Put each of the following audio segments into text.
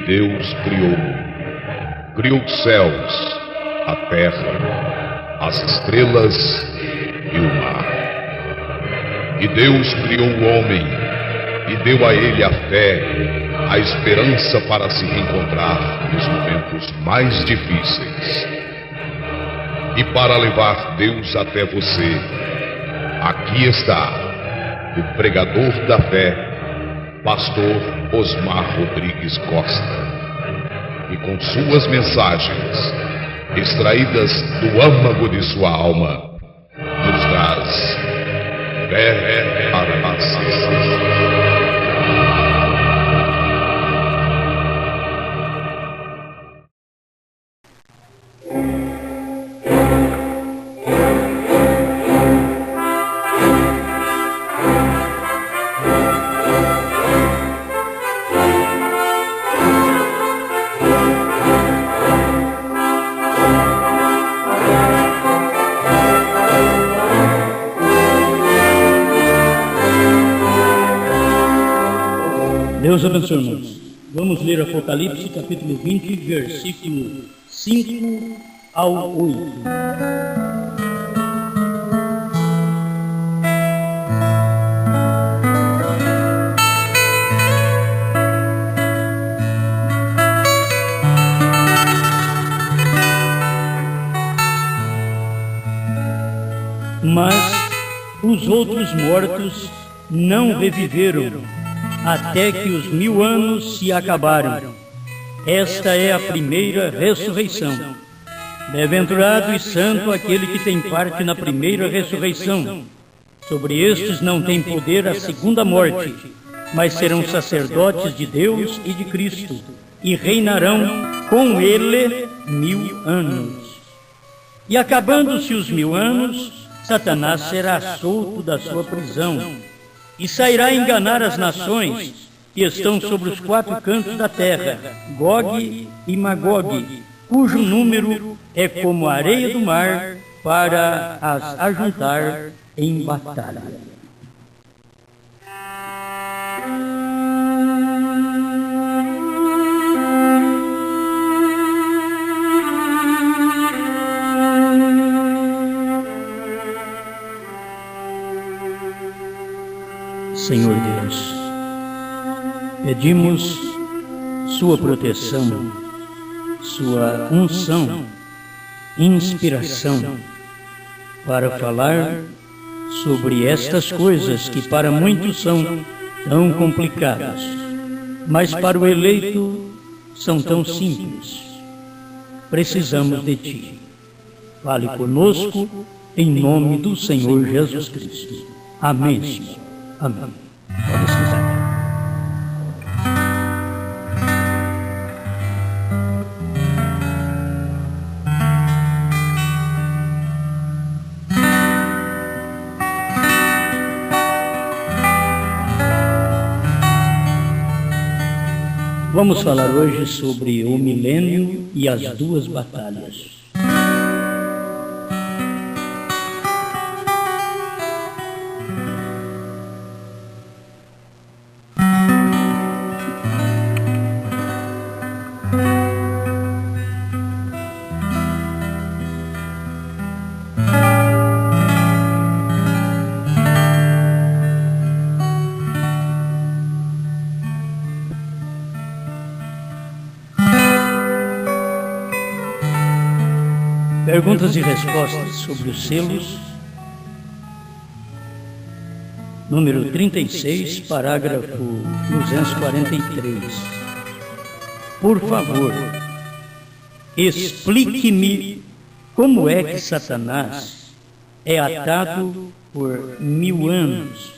Deus criou os céus, a terra, as estrelas e o mar. E Deus criou o homem e deu a ele a fé, a esperança para se reencontrar nos momentos mais difíceis. E para levar Deus até você, aqui está o pregador da fé, Pastor Osmar Rodrigues Costa, e com suas mensagens, extraídas do âmago de sua alma, nos traz fé para a nação. Deus abençoe, irmãos. Vamos ler Apocalipse, capítulo 20, versículo 5 ao 8. Mas os outros mortos não reviveram, até que os 1000 anos se acabaram. Esta é a primeira ressurreição. Bem-aventurado e santo aquele que tem parte na primeira ressurreição. Sobre estes não tem poder a segunda morte, mas serão sacerdotes de Deus e de Cristo, e reinarão com ele 1000 anos. E acabando-se os 1000 anos, Satanás será solto da sua prisão, e sairá a enganar as nações que estão sobre os 4 cantos da terra, Gog e Magog, cujo número é como a areia do mar, para as ajuntar em batalha. Senhor Deus, pedimos sua proteção, sua unção, inspiração para falar sobre estas coisas que para muitos são tão complicadas, mas para o eleito são tão simples. Precisamos de Ti. Fale conosco em nome do Senhor Jesus Cristo. Amém, Senhor. Amém. Pode sentar. Vamos falar hoje sobre o milênio e as 2 batalhas. Perguntas e respostas sobre os selos, número 36, parágrafo 243. Por favor, explique-me como é que Satanás é atado por 1000 anos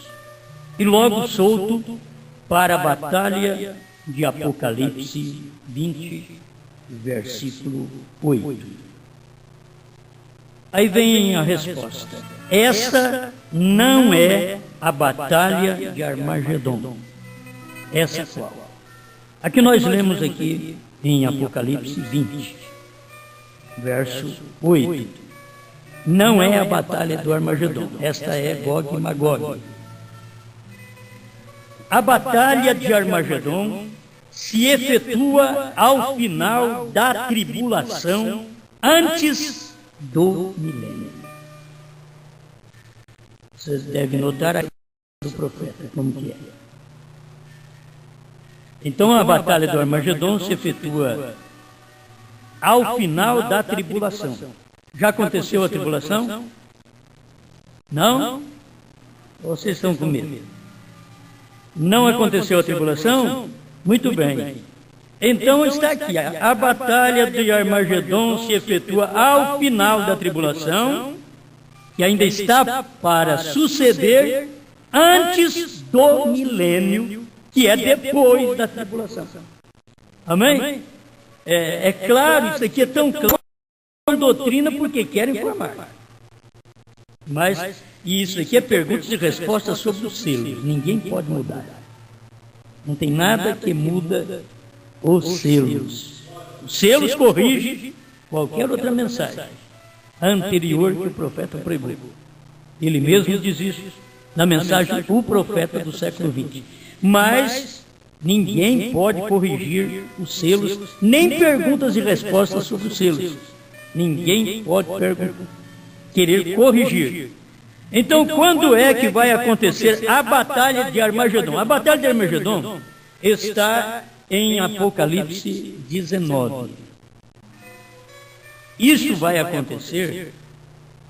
e logo solto para a batalha de Apocalipse 20, versículo 8. Aí vem a resposta. Essa não é a batalha de Armagedon. Essa qual? A que nós lemos aqui em Apocalipse 20, verso 8. Não é a batalha do Armagedon. Esta é Gog e Magog. A batalha de Armagedon se efetua ao final da tribulação, antes do milênio. Vocês devem notar aqui do profeta, como que é. Então a batalha do Armagedon se efetua ao final da tribulação. Já aconteceu a tribulação? Não? Vocês estão com medo? Não aconteceu a tribulação? Muito bem. Então está aqui, a batalha de Armagedon se efetua ao final da tribulação, que ainda está para suceder antes do milênio, que é depois da tribulação. Amém? É claro, isso aqui é tão claro, doutrina porque querem informar. Mas isso aqui é perguntas e respostas sobre os selos. Ninguém pode mudar. Não tem nada que muda os selos. Os selos corrigem qualquer outra mensagem anterior que o profeta pregou. Ele mesmo diz isso na mensagem O Profeta do século XX. Mas ninguém pode corrigir os selos, nem perguntas e respostas sobre os selos. Ninguém pode querer corrigir. Então, quando é que vai acontecer a batalha de Armagedon? A batalha de Armagedon está em Apocalipse 19. Isso vai acontecer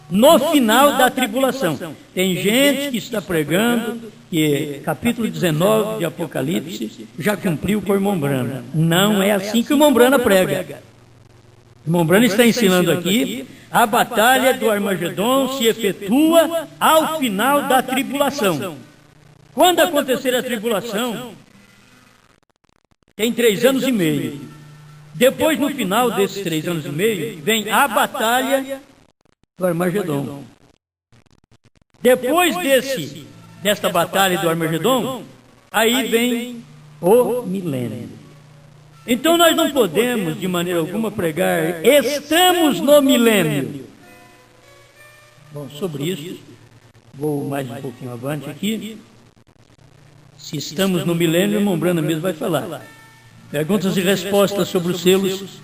no final da tribulação. Tem gente que está pregando que capítulo 19 de Apocalipse já cumpriu com o irmão Brana. Não é assim que o irmão Brana prega. O irmão Brana está ensinando aqui: a batalha do Armagedon se efetua ao final da tribulação. Quando acontecer a tribulação, tem 3 anos e meio. Depois, no final desses 3 anos e meio, vem a batalha do Armagedon. Depois desta batalha do Armagedon, aí vem o milênio. Então nós não podemos, de maneira alguma, pregar estamos no milênio. Bom, sobre isso, vou mais um pouquinho avante aqui. Se estamos no milênio, o irmão Brana mesmo vai falar. Perguntas e respostas sobre os selos.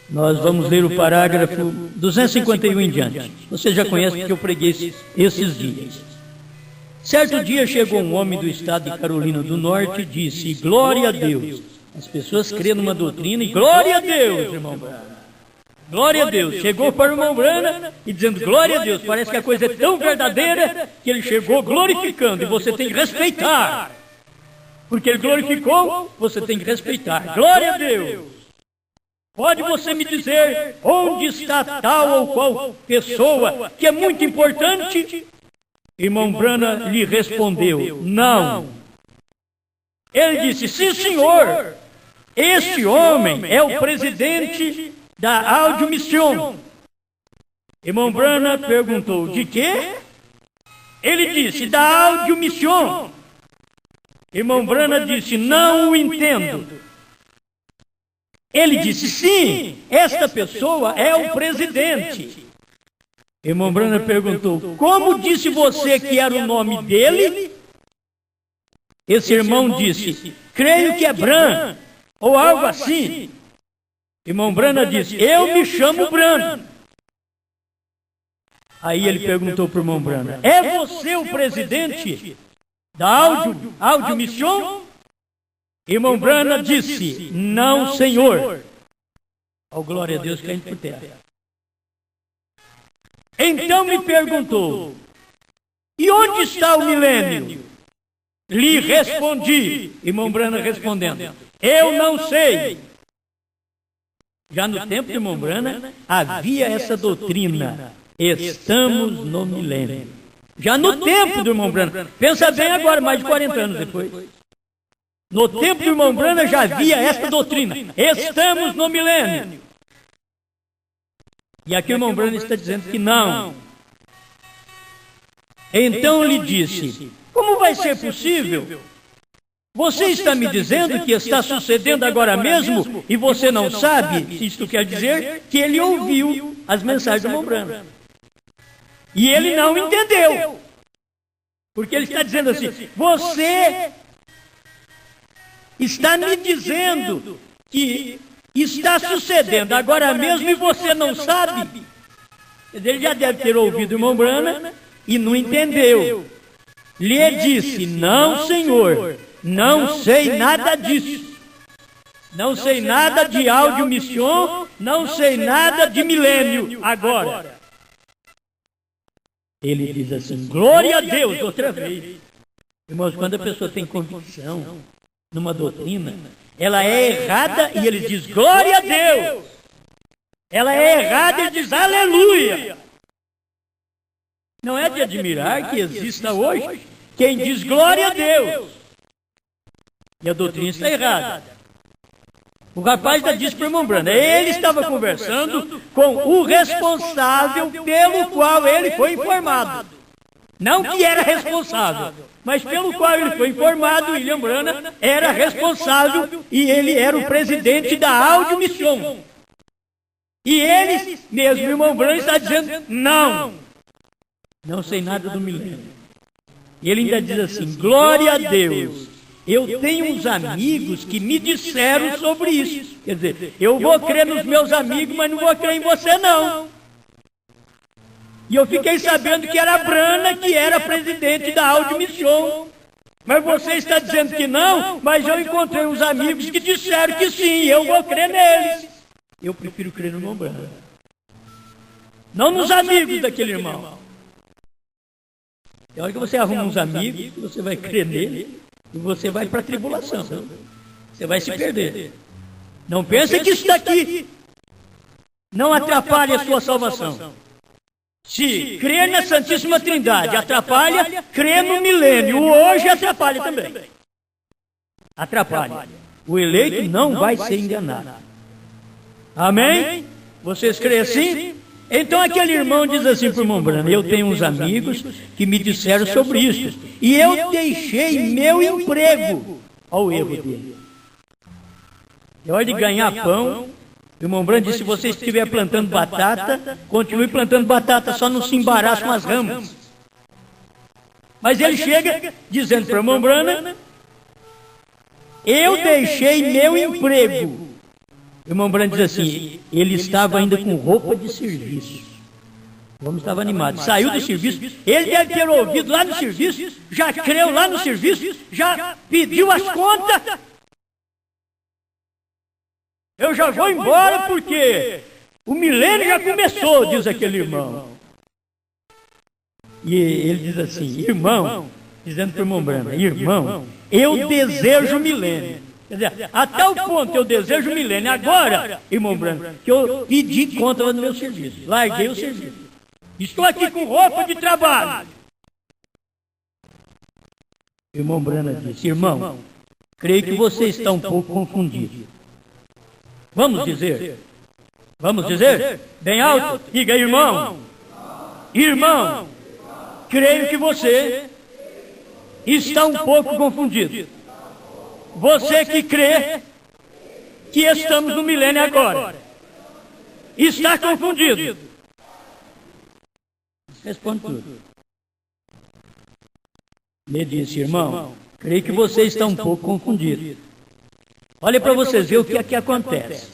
Nós vamos ler o parágrafo 251 em diante. Você já conhece porque eu preguei esses dias. Certo dia chegou um homem do estado de Carolina do Norte e disse: glória a Deus. As pessoas crêem numa doutrina e glória a Deus, irmão Brana. Glória a Deus. Chegou para o irmão Brana e dizendo glória a Deus. Parece que a coisa é tão verdadeira que ele chegou glorificando e você tem que respeitar. Porque ele glorificou, você tem que respeitar. Glória a Deus. Pode você me dizer onde está tal ou qual pessoa que é muito importante? Irmão Brana lhe respondeu: não. Ele disse: sim, senhor. Este homem é o presidente da Audio Mission. Irmão Brana perguntou: de quê? Ele disse: da Audio Mission. Irmão Brana disse: não o entendo. Ele disse: sim, esta pessoa é o presidente. Irmão Brana perguntou: como disse você que era o nome dele? Esse irmão disse: creio que é Bran, ou algo assim. Irmão Brana disse: eu me chamo Bran. Aí ele perguntou para o irmão Brana: é você o presidente da Audio Mission? Irmão Brana disse: não, senhor. Oh, glória a Deus, caindo por terra. Então me perguntou: e onde está o milênio? Lhe respondi, irmão Brana respondendo: eu não sei. Já no tempo de irmão Brana havia essa doutrina: estamos no milênio. Já no tempo do irmão Brana. Pensa bem agora, mais de 40 anos depois. No tempo do irmão Brana já havia essa doutrina: estamos no milênio. E aqui o irmão Brana está dizendo que não. Então lhe disse: como vai ser possível? Você está me dizendo que está sucedendo agora mesmo e você não sabe? Isto quer dizer que ele ouviu as mensagens do irmão Brana. E ele não entendeu. Porque ele está dizendo assim: você está me dizendo que está sucedendo agora mesmo e você não sabe? Ele já deve ter ouvido o irmão Branham e não entendeu. Lhe disse: não, senhor, não sei nada disso. Não sei nada de áudio mission, não sei nada de milênio agora. Ele diz assim: glória a Deus, outra vez. Irmãos, quando a pessoa tem convicção numa doutrina, ela é errada e ele diz glória a Deus. Ela é errada e ele diz aleluia. Não é de admirar que exista hoje quem diz glória a Deus e a doutrina está errada. O rapaz já disse para o irmão Branham, ele estava conversando com o responsável pelo qual ele foi informado. Não que era responsável, mas pelo qual ele foi informado, William Branham era responsável e ele era o presidente da Áudio Mission. E ele mesmo, o irmão Branham, está dizendo, não sei nada do milênio. E ele ainda diz assim, glória a Deus. Eu tenho uns amigos que me disseram sobre isso. Quer dizer, eu vou crer nos meus amigos, mas não vou crer em você, não. E eu fiquei sabendo que era Branham, que era presidente da Áudio Mission. Mas você está dizendo que não, mas eu encontrei uns amigos que disseram que sim, eu vou crer neles. Eu prefiro crer no irmão Branham. Não nos amigos daquele irmão. É hora que você arruma uns amigos, você vai crer nele. E você vai para a tribulação. Você vai se perder. Não pense que isso daqui não atrapalha a sua salvação. Se crer na Santíssima Trindade atrapalha, crer no milênio hoje atrapalha também. Atrapalha. O eleito não vai ser enganado. Amém? Vocês creem assim? Então aquele irmão diz assim para o irmão Branham, eu tenho uns amigos que me disseram sobre isso. E eu deixei meu emprego. Olha o erro dele. É hora de ganhar pão. O irmão Branham disse, se você estiver plantando batata, continue plantando batata, só não se embaraça com as ramas. Mas ele chega dizendo para o irmão Branham, eu deixei meu emprego. O irmão Branham diz assim, ele estava ainda com roupa de serviço. O homem estava animado. Saiu do serviço, ele deve ter ouvido lá no serviço, já creu lá no serviço, já pediu as contas. Eu já vou embora porque o milênio já começou, diz aquele irmão. E ele diz assim, irmão, dizendo para o irmão Branham, irmão, eu desejo o milênio. Quer dizer, a tal ponto eu desejo o milênio. Agora, irmão Branham, que eu pedi conta no meu serviço. Larguei o serviço. Estou aqui com roupa de trabalho. Irmão Branham disse, irmão, creio que você está um pouco confundido. Vamos dizer? Vamos dizer? Bem alto? Diga, irmão. Irmão, creio que você está um pouco confundido. Você que crê que estamos no milênio agora, está confundido. Responde tudo. Ele disse, irmão, creio que você está um pouco confundido. Olha para vocês ver o que aqui acontece.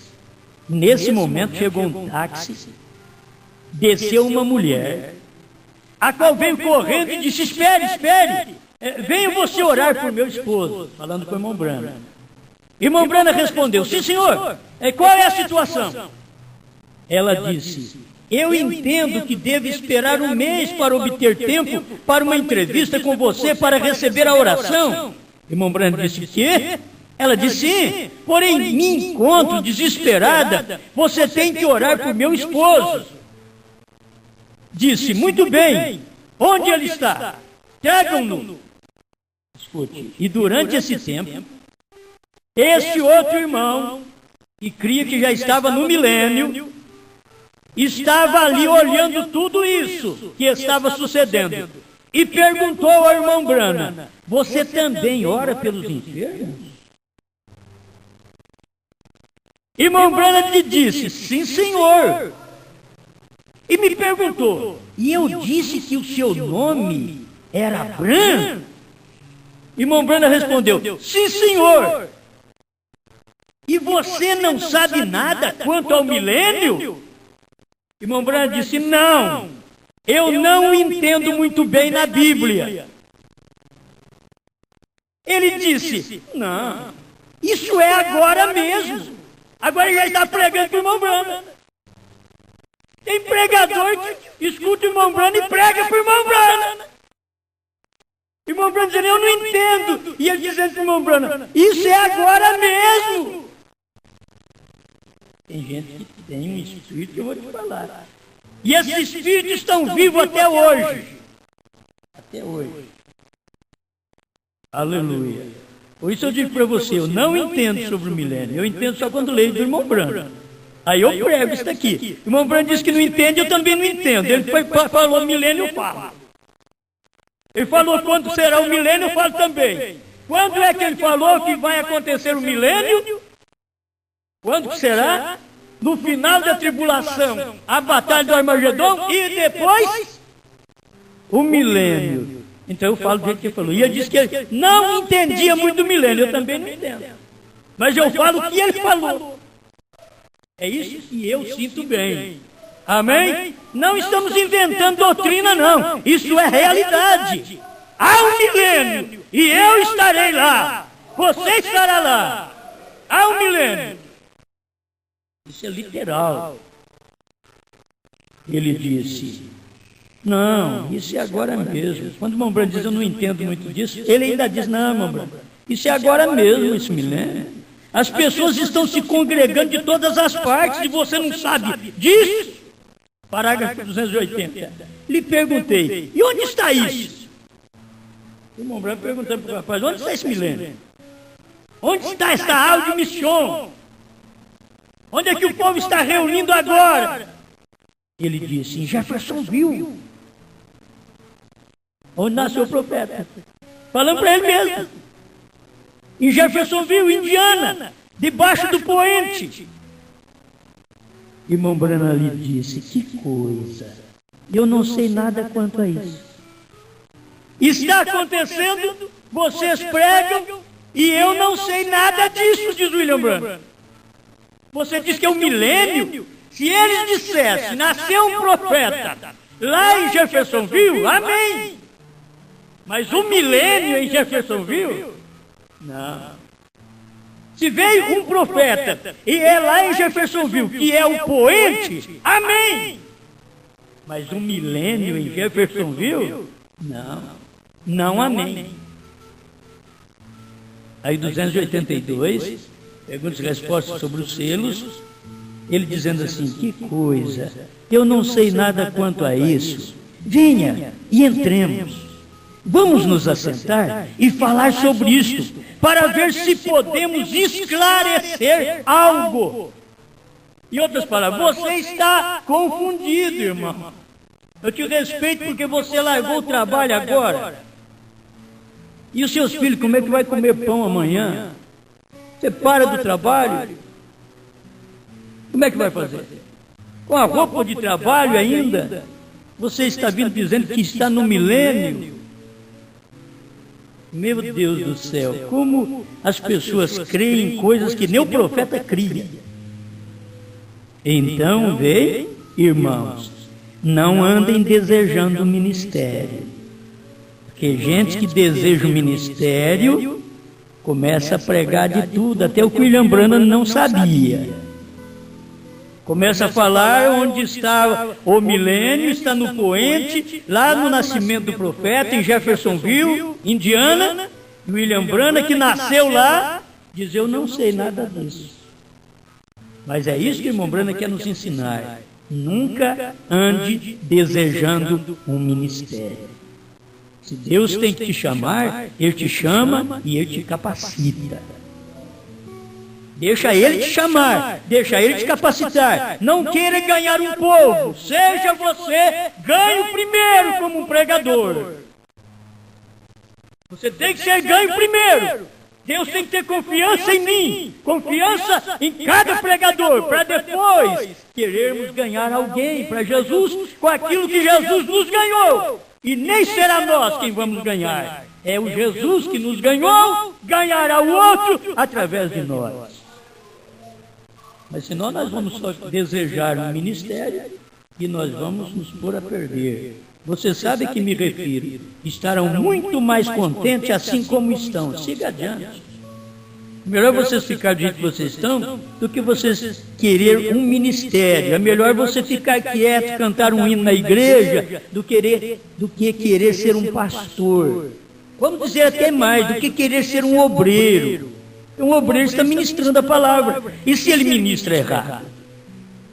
Nesse momento chegou um táxi, desceu uma mulher, a qual veio correndo e disse, espere, espere. Venha você orar por meu esposo, falando com o irmão Branham. Irmão Branham respondeu, sim senhor, qual é a situação? Ela disse, eu entendo que devo esperar um mês para obter tempo para uma entrevista com você para receber a oração. Irmão Branham disse, quê? Ela disse, sim, porém me encontro desesperada, você tem que orar por meu esposo. Disse, muito bem, onde ele está? Tragam-no. Escute, e durante esse tempo, esse outro irmão, que cria que já estava no milênio, estava ali olhando tudo isso que estava sucedendo. E perguntou ao irmão Branham, você também ora pelos enfermos? Irmão Branham lhe disse, sim senhor. E me perguntou, e eu disse que o seu nome era Branham? Irmão Branham respondeu, sim senhor. E você não sabe nada quanto ao milênio? Irmão Branham disse, não, eu não entendo muito bem na Bíblia. Ele disse, não, isso é agora mesmo. Agora ele já está pregando para o irmão Branham. Tem pregador que escuta o irmão Branham e prega para o irmão Branham. O irmão Branham dizendo, eu não entendo. E ele dizendo para o irmão Branham, isso é agora mesmo. Tem gente que tem um espírito que eu vou te falar. E esses espíritos estão vivos até hoje. Até hoje. Aleluia. Por isso eu digo para você, eu não entendo sobre o milênio. Eu entendo só quando leio do irmão Branham. Aí eu prego isso daqui. O irmão Branham disse que não entende, eu também não entendo. Ele falou milênio, eu falo. Ele falou quando será o milênio, eu falo também. Quando é que ele falou que vai acontecer o milênio? Quando que será? No final da tribulação, a batalha do Armagedon e depois o milênio. Então eu falo do jeito que ele falou. E ele disse que ele não entendia muito do milênio, eu também não entendo. Mas eu falo o que ele falou. É isso que eu sinto bem. Amém? Não estamos inventando doutrina, não. Isso é realidade. Há um milênio e eu estarei lá. Você estará lá. Há um milênio. Isso é literal. Ele disse, não, isso é agora mesmo. Quando o irmão Branham diz, eu não entendo muito disso, ele ainda diz, não, irmão Branham, isso é agora mesmo, esse milênio. As pessoas estão se congregando de todas as partes e você não sabe disso. Parágrafo 280. Lhe perguntei, e onde está isso? O irmão Branham perguntando para o rapaz, onde está esse milênio? Onde está essa aula de missão? Onde é que o povo está reunindo agora? Ele disse, em Jeffersonville. Onde nasceu o profeta. Falando para ele mesmo. Em Jeffersonville, Indiana. Debaixo do poente. Irmão Branham lhe disse, que coisa. Eu não sei nada quanto a isso. Está acontecendo, vocês pregam, e eu não sei nada disso, diz William Branham. Você diz que é um milênio? Se eles dissessem, nasceu um profeta lá em Jeffersonville, amém. Mas um milênio em Jeffersonville? Não. Se veio um profeta e é lá em Jeffersonville, que é o poente, amém. Mas um milênio em Jeffersonville? Não. Não, amém. Aí 282... perguntas e respostas sobre os selos, ele dizendo assim, que coisa, eu não sei nada quanto a isso. Venha e entremos. Vamos nos assentar e falar sobre isto, para ver se podemos esclarecer algo. Em outras palavras, você está confundido, irmão. Eu te respeito porque você largou o trabalho agora. E os seus filhos, como é que vai comer pão amanhã? Você para do trabalho, como é que vai fazer? Com a roupa de trabalho ainda, você está vindo dizendo que está no milênio. Meu Deus do céu, como as pessoas creem em coisas que nem o profeta cria. Então, vê, irmãos, não andem desejando o ministério. Porque gente que deseja o ministério começa a pregar de tudo, até o que William Branham não sabia. Começa a falar onde está o milênio, está no poente, lá no nascimento do profeta, em Jeffersonville, Indiana. William Branham, que nasceu lá, diz, eu não sei nada disso. Mas é isso que o irmão Branham quer nos ensinar. Nunca ande desejando um ministério. Se Deus tem que te chamar, Ele te chama e Ele te capacita. Deixa Ele te chamar, deixa Ele te capacitar. Não queira ganhar um povo, seja você ganho primeiro como um pregador. Você tem que ser ganho primeiro. Deus tem que ter confiança em mim, confiança em cada pregador, para depois querermos ganhar alguém para Jesus com aquilo que Jesus nos ganhou. E nem será nós quem vamos ganhar. É o Jesus que nos ganhou, ganhará o outro através de nós. Mas senão nós vamos só desejar um ministério e nós vamos nos pôr a perder. Você sabe a que me refiro. Estarão muito mais contentes assim como estão. Siga adiante. Melhor vocês ficarem do jeito que vocês estão do que vocês querer um ministério. É melhor você ficar quieto, cantar um hino na igreja do que querer ser um pastor. Vamos dizer até mais, do que querer ser um obreiro. Um obreiro está ministrando a palavra. E se ele ministra errado?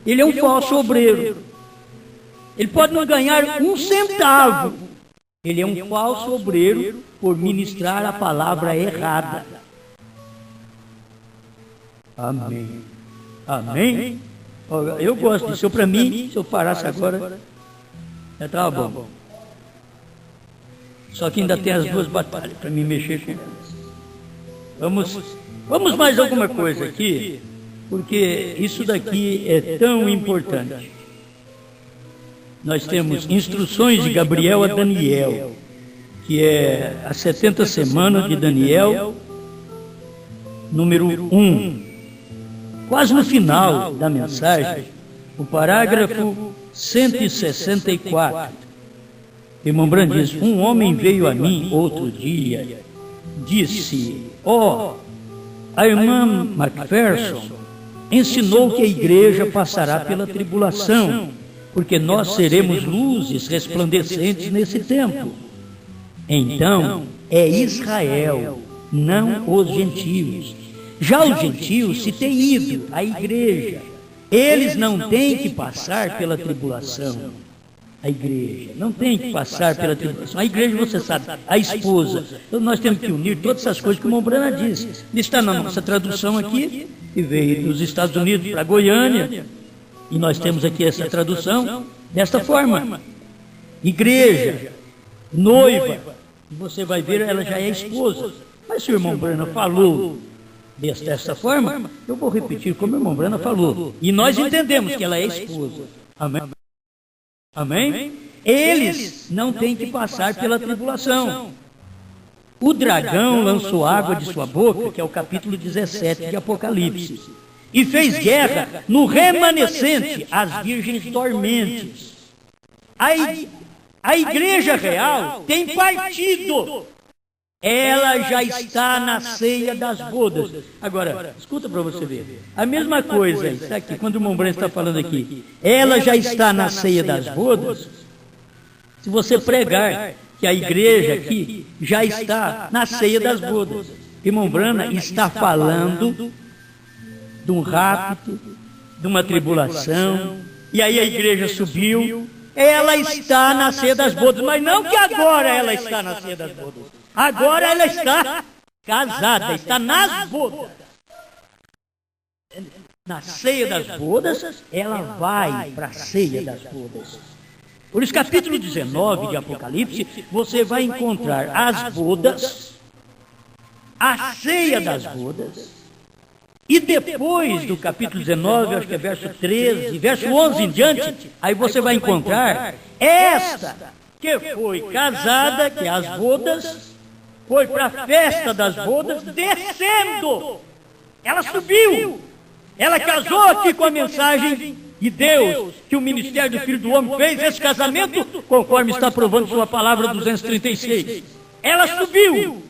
Ele é um falso obreiro. Ele pode não ganhar um centavo. Ele é um falso obreiro por ministrar a palavra errada. Amém. Amém? Eu gosto disso. Para mim, se eu parasse agora, já estava bom. Só que ainda tem as duas batalhas para me mexer com elas. Vamos mais alguma coisa aqui, porque isso daqui é tão importante. Nós temos instruções de Gabriel a Daniel, que é a 70 semanas de Daniel, número 1. Quase no final da mensagem, o parágrafo 164. Irmão Brandt diz: um homem veio a mim outro dia, disse: a irmã Macpherson ensinou que a igreja passará pela tribulação, porque nós seremos luzes resplandecentes nesse tempo. Então, é Israel, não os gentios. Já os gentios se têm ido à igreja. Eles não têm que passar pela tribulação. A igreja não tem que passar pela tribulação. A igreja, você sabe, a esposa. Então nós temos que unir todas essas coisas que o irmão Brana disse. Está na nossa tradução aqui, que veio dos Estados Unidos para Goiânia. E nós temos aqui essa tradução desta forma. Igreja, noiva. E você vai ver, ela já é esposa. Mas se o irmão Brana falou desta forma, eu vou repetir como o irmão Brana falou. E nós entendemos que ela é esposa. Amém? Amém? Eles não têm que passar pela tribulação. O dragão lançou água de sua boca, que é o capítulo 17 de Apocalipse, e fez guerra no remanescente, as virgens dormentes. A igreja real tem partido. Ela já está na ceia das bodas. Agora, escuta para você ver. A mesma coisa está aqui, quando o irmão Brandt está falando aqui. Ela já está na ceia das bodas. Se você pregar que a igreja aqui já está na ceia das bodas, irmão Brandt está falando de um rapto, de uma tribulação, e aí a igreja subiu. Ela está na ceia das bodas, mas não que agora ela está na ceia das bodas. Agora ela está casada, está nas bodas. Na ceia das bodas, ela vai para a ceia das bodas. Por isso, capítulo 19 de Apocalipse, você vai encontrar as bodas, a ceia das bodas, e depois do capítulo 19, acho que é verso 13, verso 11 em diante, aí você vai encontrar esta que foi casada, que é as bodas, foi para a festa das bodas, descendo. Ela subiu. Ela casou aqui com a mensagem de Deus, que o ministério do Filho do Homem fez esse casamento, conforme está provando sua palavra 236. Ela subiu.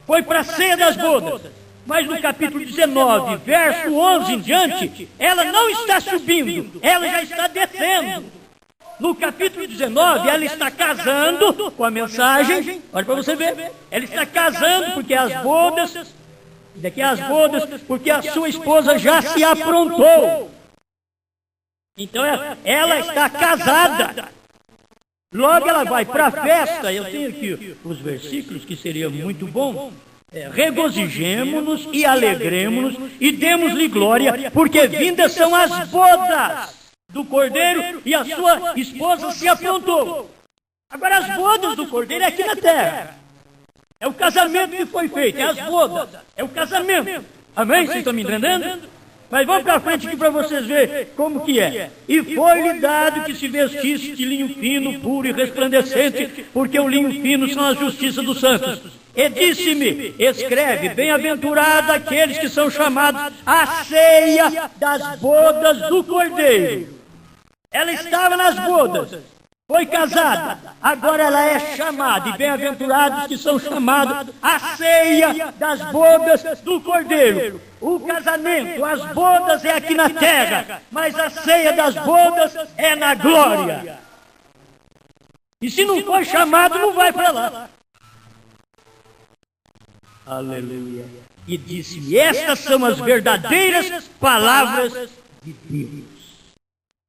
Foi para a ceia das bodas. Mas no capítulo 19, verso 11 em diante, ela não está subindo, ela já está descendo. No capítulo 19, ela está casando com a mensagem, olha para você ver, ela está casando porque as bodas, daqui as bodas, porque a sua esposa já se aprontou. Então ela está casada. Logo ela vai para a festa. Eu tenho aqui os versículos que seria muito bom. Regozijemo-nos e alegremo-nos e demos-lhe glória, porque vindas são as bodas do Cordeiro e a sua esposa se aprontou. Agora as bodas do Cordeiro é aqui na terra. É o casamento que foi feito, é as bodas, é o casamento. Amém? Vocês estão me entendendo? Mas vamos para frente aqui para vocês verem como que é. E foi-lhe dado que se vestisse de linho fino, puro e resplandecente, porque o linho fino são a justiça dos santos. e disse-me, escreve, bem-aventurados aqueles que são chamados à ceia das bodas do Cordeiro. Ela estava nas bodas, foi casada, agora ela é chamada, e bem-aventurados que são chamados à ceia das bodas do Cordeiro. O casamento, as bodas é aqui na terra, mas a ceia das bodas é na glória. E se não for chamado, não vai para lá. Aleluia. E disse-me, estas são as verdadeiras palavras de Deus.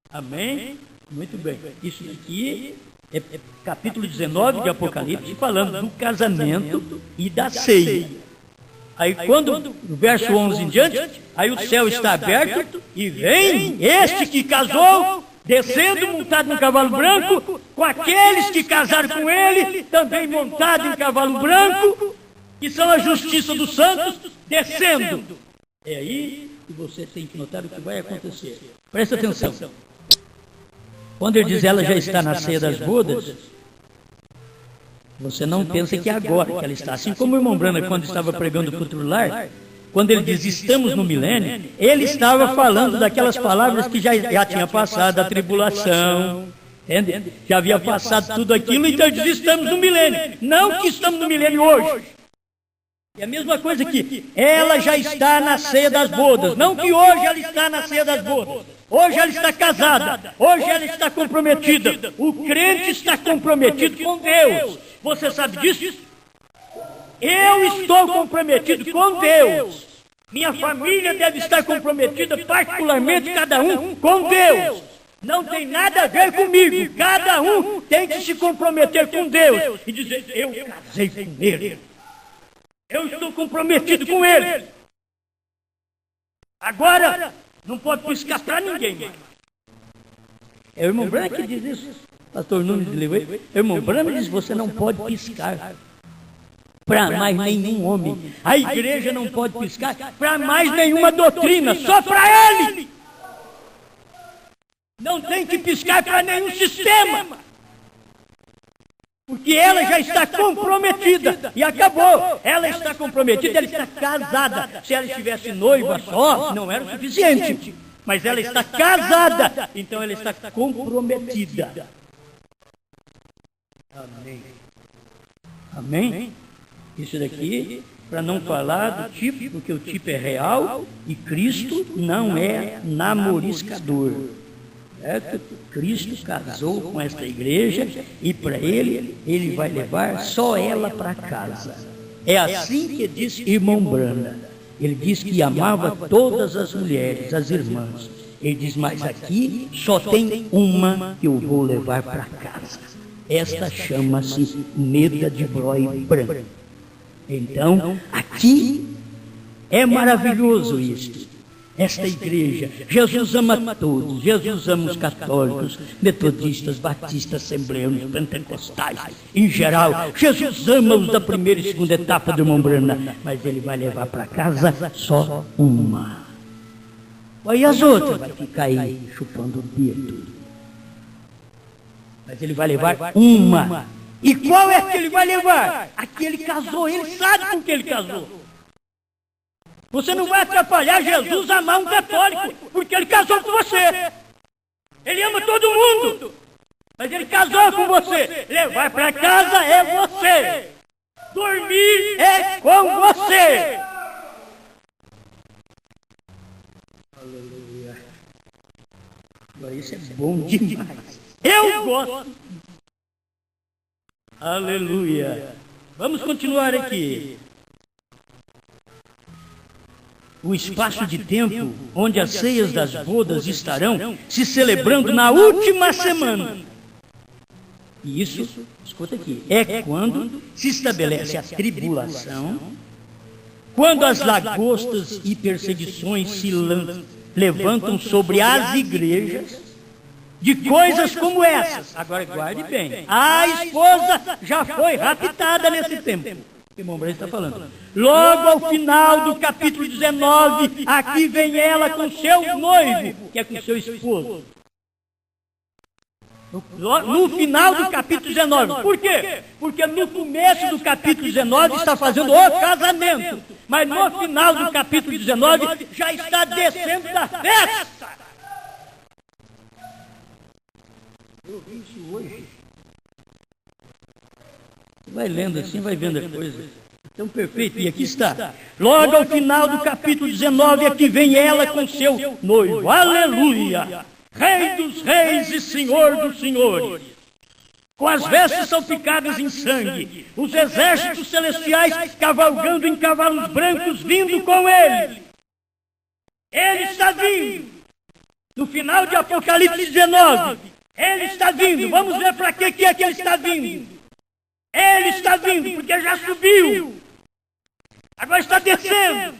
Amém? Muito bem. Isso aqui é capítulo 19 de Apocalipse, falando do casamento e da ceia. Aí quando, no verso 11 em diante, aí o céu está aberto e vem este que casou, descendo montado num cavalo branco, com aqueles que casaram com ele, também montado em cavalo branco, que são a justiça dos santos, descendo. É aí que você tem que notar o que vai acontecer. Presta atenção. Quando ele diz ela já está na ceia das bodas, você não pensa que é agora que ela está. Assim como o irmão Brana, quando estava pregando o futuro lar, quando ele diz estamos no milênio, ele estava falando daquelas palavras que já tinha passado, a tribulação, entende? Já havia passado tudo aquilo, então ele diz estamos no milênio. Não que estamos no milênio hoje. É a mesma coisa que ela já está na ceia das bodas. Não que hoje ela está na ceia das bodas. Hoje ela está casada. Hoje ela está comprometida. O crente está comprometido com Deus. Você sabe disso? Eu estou comprometido com Deus. Minha família deve estar comprometida, particularmente cada um, com Deus. Não tem nada a ver comigo. Cada um tem que se comprometer com Deus e dizer, eu casei com Ele. Eu estou comprometido com Ele. Agora, não pode piscar para ninguém. É o irmão Branham que diz isso. Pastor Nunes de Leite. O irmão Branham diz, você não pode piscar para mais nenhum homem. A igreja não pode piscar para mais nenhuma doutrina, só para Ele. Não tem que piscar para nenhum sistema. Porque ela já está comprometida. E acabou. Ela está comprometida, ela está casada. Se ela estivesse noiva só, não era o suficiente. Mas ela está casada. Então ela está comprometida. Amém. Amém? Isso daqui, para não falar do tipo, porque o tipo é real e Cristo não é namoriscador. Cristo casou com esta igreja e para ele vai levar só ela para casa. É assim que diz irmão Brana. Ele diz que amava todas as mulheres, as irmãs. Ele diz, mas aqui só tem uma que eu vou levar para casa. Esta chama-se Neda de Broi Branco. Então, aqui é maravilhoso isto. Esta igreja, Jesus ama todos, Jesus ama os católicos, metodistas, batistas, assembleanos, pentecostais, em geral. Jesus ama os da primeira e segunda etapa do irmão Brana, mas ele vai levar para casa só uma. Aí as outras vai ficar aí chupando o dedo. Mas ele vai levar uma. E qual é que ele vai levar? Aquele casou, ele sabe com que ele casou. Você não vai atrapalhar Jesus a amar um católico, porque ele casou com você. Ele ama todo mundo, mas ele casou com você. Levar para casa é você. Dormir é com você. Aleluia. Isso é bom demais. Eu gosto. Aleluia. Vamos continuar aqui. O espaço de tempo onde as ceias das bodas estarão se celebrando na última semana. E isso, escuta aqui, é quando se estabelece a tribulação, quando as lagostas e perseguições se levantam sobre as igrejas, de coisas como essas. Agora guarde bem, a esposa já foi raptada nesse tempo. O irmão Branham está falando. Logo ao final do capítulo 19, aqui vem ela com seu noivo, que é com seu esposo. No final do capítulo 19. Por quê? Porque no começo do capítulo 19 está fazendo o casamento. Mas no final do capítulo 19 já está descendo da festa. Eu vi isso hoje. Você vai lendo assim, vai vendo as coisas. Então, perfeito. E aqui está. Logo ao final do capítulo 19, aqui vem ela com seu noivo. Aleluia! Rei dos reis e Senhor dos senhores. Com as vestes salpicadas em sangue, os exércitos celestiais cavalgando em cavalos brancos, vindo com ele. Ele está vindo. No final de Apocalipse 19, ele está vindo. Vamos ver para que é que ele está vindo. Ele está vindo, porque já subiu. Agora está descendo.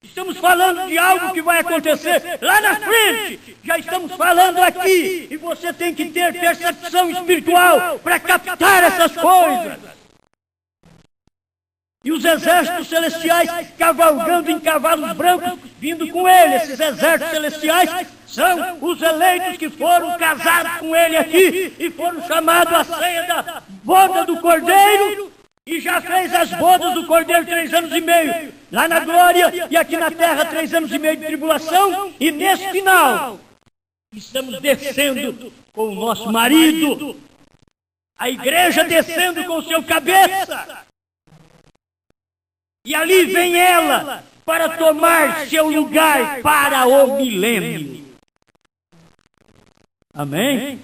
Estamos falando de algo que vai acontecer lá na frente. Já estamos falando aqui. E você tem que ter percepção espiritual para captar essas coisas. E os exércitos celestiais cavalgando em cavalos brancos, vindo com ele. Esses exércitos celestiais são os eleitos que foram casados com ele aqui e foram chamados à ceia da boda do Cordeiro. E já fez as bodas do Cordeiro 3 anos e meio, lá na glória, e aqui na terra 3 anos e meio de tribulação, e nesse final, estamos descendo com o nosso marido, a igreja descendo com o seu cabeça, e ali vem ela, para tomar seu lugar para o milênio. Amém?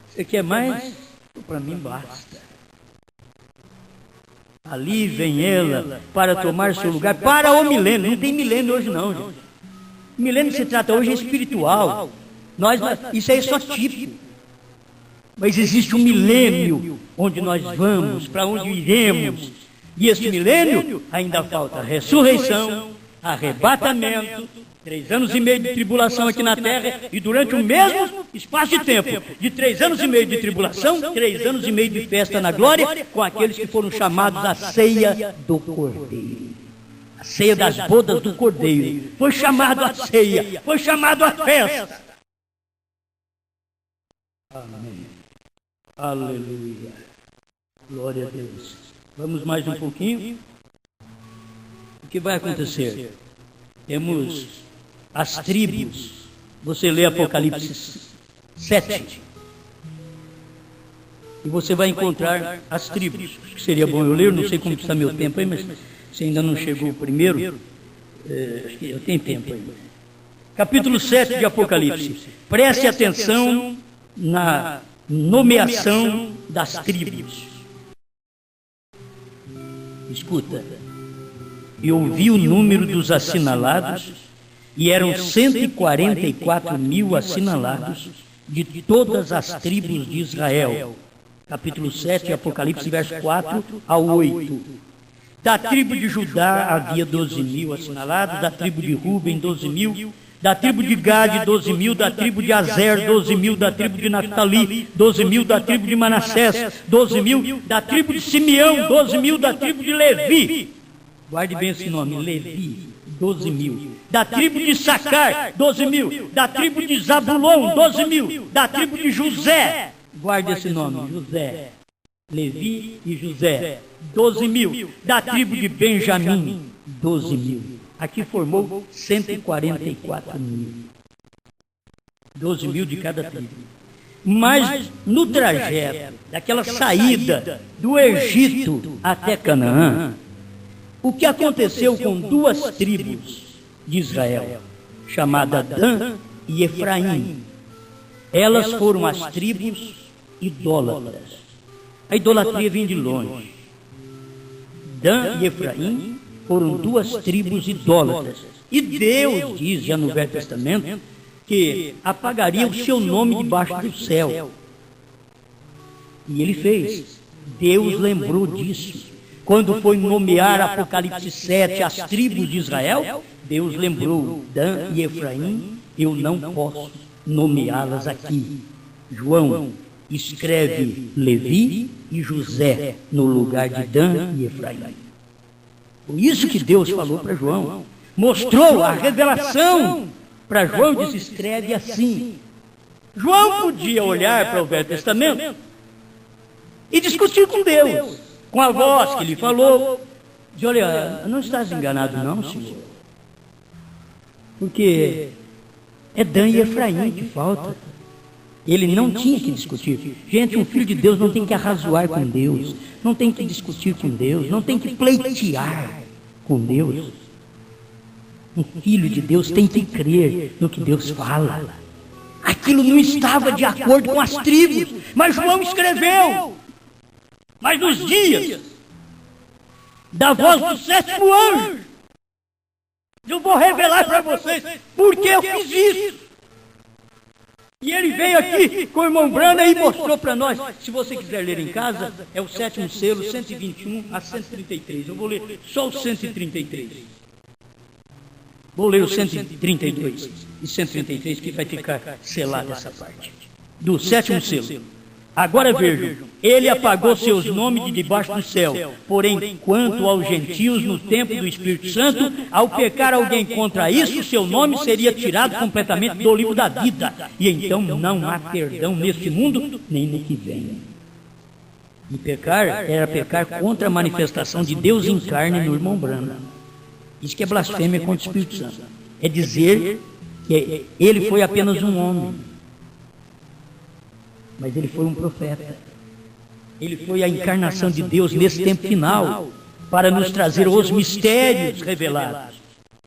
Você quer mais? Para mim basta. Ali vem ela para tomar seu lugar para o milênio. Não tem milênio hoje não, gente. O milênio que se trata hoje é espiritual. Isso aí é só tipo. Mas existe um milênio onde nós vamos, para onde iremos. E esse milênio ainda falta ressurreição, arrebatamento, 3 anos e meio de tribulação aqui na terra, e durante o mesmo espaço de tempo, de 3 anos e meio de tribulação, 3 anos e meio de festa na glória, com aqueles que foram chamados à ceia do Cordeiro. A ceia das bodas do Cordeiro. Foi chamado à ceia, foi chamado à festa. Amém. Aleluia. Glória a Deus. Vamos mais um pouquinho. O que vai acontecer? Temos as tribos. Você lê Apocalipse 7. E você vai encontrar as tribos. Acho que seria bom eu ler, não sei como está meu tempo aí, mas se ainda não chegou o primeiro, acho que eu tenho tempo aí. Capítulo 7 de Apocalipse. Preste atenção na nomeação das tribos. Escuta. E ouvi o número dos assinalados, e eram 144 mil assinalados de todas as tribos de Israel. Capítulo 7, Apocalipse, verso 4 ao 8. Da tribo de Judá havia 12 mil assinalados, da tribo de Ruben 12 mil, da tribo de Gade 12 mil, da tribo de Azer 12 mil, da tribo de Naftali 12 mil, da tribo de Manassés 12 mil, da tribo de Simeão 12 mil, da tribo de Levi. Guarde bem esse nome, Levi, 12 mil. Da tribo de Sacar, 12 mil. Da tribo de Zabulon, 12 mil. Da tribo de José, guarde esse nome, José. Levi e José, 12 mil. Da tribo de Benjamim, 12 mil. Aqui formou 144 mil. 12 mil de cada tribo. Mas no trajeto, daquela saída do Egito até Canaã, o que aconteceu com 2 tribos de Israel, chamadas Dan e Efraim? Elas foram as tribos idólatras. A idolatria vem de longe. Dan e Efraim foram 2 tribos idólatras. E Deus diz, já no Velho Testamento, que apagaria o seu nome debaixo do céu. E ele fez. Deus lembrou disso. Quando foi nomear Apocalipse 7 as tribos de Israel, Deus lembrou, Dan e Efraim, eu não posso nomeá-las aqui. João escreve Levi e José no lugar de Dan e Efraim. Foi isso que Deus falou para João. Mostrou a revelação para João, disse, escreve assim. João podia olhar para o Velho Testamento e discutir com Deus, com a voz que lhe falou. Diz, olha, não estás enganado não, Senhor. Porque é Dan e Efraim que falta. Ele não tinha que discutir. Gente, um filho de Deus não tem que arrazoar com Deus, não tem que discutir com Deus, não tem que pleitear com Deus. Um filho de Deus tem que crer no que Deus fala. Aquilo não estava de acordo com as tribos, mas João escreveu. Mas nos dias da voz do sétimo anjo, eu vou revelar para vocês por que eu fiz isso. E ele veio aqui com o irmão Brana e mostrou para nós. Se você quiser ler em casa, é o sétimo selo, 121 a 133. Eu vou ler só o 133. Vou ler o 132 e 133, que vai ficar selada essa parte. Do sétimo selo. Agora vejam, ele apagou seus nomes de debaixo do céu. Porém, quanto aos gentios no tempo do Espírito Santo, ao pecar alguém contra isso, seu nome seria tirado completamente do livro da vida. E então não há perdão neste mundo, nem no que vem. E pecar era pecar contra a manifestação de Deus em carne no irmão Brana. Isso que é blasfêmia contra o Espírito Santo. É dizer que ele foi apenas um homem. Mas ele foi um profeta. Ele foi a encarnação de Deus nesse tempo final, para nos trazer os mistérios revelados.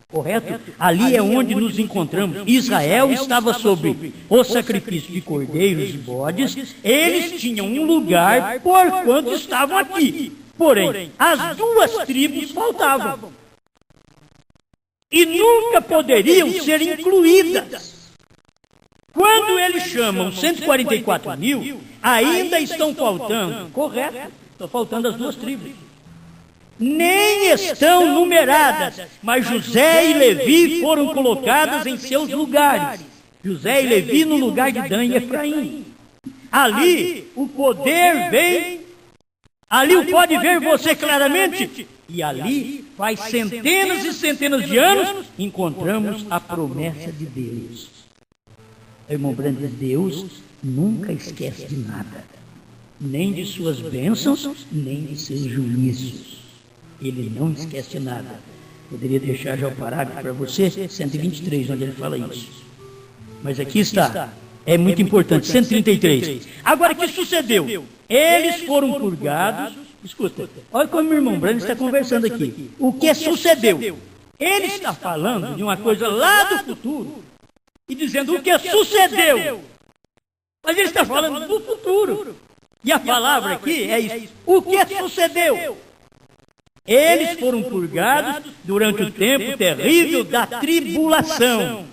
Correto? Ali é onde nos encontramos. Israel estava sobre o sacrifício de cordeiros e bodes. Eles tinham um lugar porquanto estavam aqui. Porém, as duas tribos faltavam. E nunca poderiam ser incluídas. Quando eles chamam 144 mil, ainda estão faltando, correto, estão faltando as duas tribos. Nem estão numeradas, mas José e Levi foram colocadas em seus lugares. José e Levi no lugar de Dan e Efraim. Ali o poder vem, ali o pode ver você claramente. E ali, faz centenas e centenas de anos, encontramos a promessa de Deus. Irmão Brando, Deus nunca esquece de nada, nem de suas bênçãos, nem de seus juízos. Ele não esquece de nada. Poderia deixar já o parágrafo para você, 123, onde ele fala isso. Mas aqui está, é muito importante, 133. Agora, o que sucedeu? Eles foram purgados. Escuta, olha como o irmão Brando está conversando aqui. O que sucedeu? Ele está falando de uma coisa lá do futuro, e dizendo o que sucedeu. Mas ele está falando do futuro. E a palavra aqui é isso. O que sucedeu? Eles foram purgados durante o tempo terrível da tribulação.